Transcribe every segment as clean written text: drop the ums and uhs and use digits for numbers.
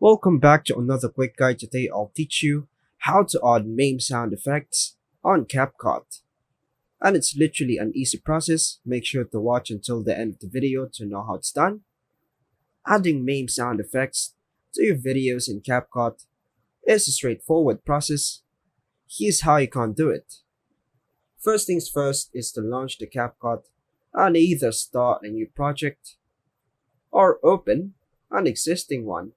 Welcome back to another quick guide. Today I'll teach you how to add meme sound effects on CapCut. And it's literally an easy process. Make sure to watch until the end of the video to know how it's done. Adding meme sound effects to your videos in CapCut is a straightforward process. Here's how you can do it. First things first is to launch the CapCut and either start a new project or open an existing one.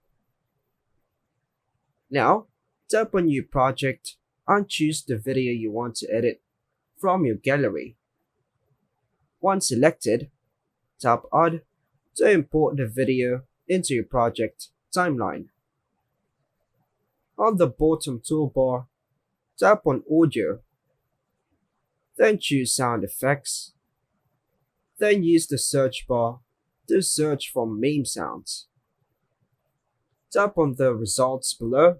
Now, tap on New Project and choose the video you want to edit from your gallery. Once selected, tap Add to import the video into your project timeline. On the bottom toolbar, tap on Audio, then choose Sound Effects, then use the search bar to search for meme sounds. Tap on the results below.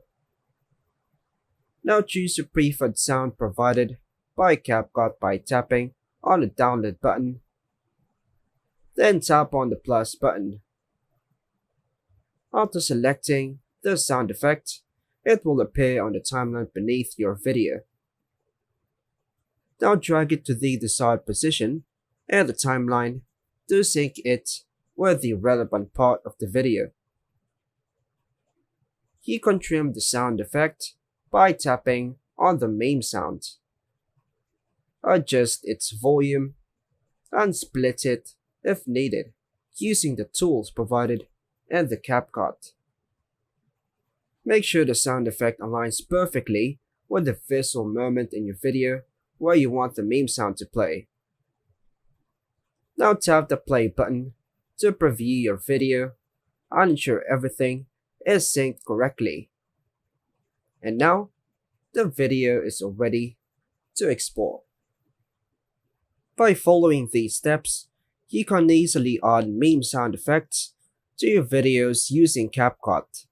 Now choose the preferred sound provided by CapCut by tapping on the download button. Then tap on the plus button. After selecting the sound effect, it will appear on the timeline beneath your video. Now drag it to the desired position in the timeline to sync it with the relevant part of the video. You can trim the sound effect by tapping on the meme sound. Adjust its volume and split it if needed using the tools provided in the CapCut. Make sure the sound effect aligns perfectly with the visual moment in your video where you want the meme sound to play. Now tap the play button to preview your video and ensure everything is synced correctly. And now, the video is ready to export. By following these steps, you can easily add meme sound effects to your videos using CapCut.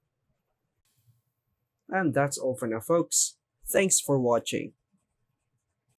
And that's all for now, folks. Thanks for watching.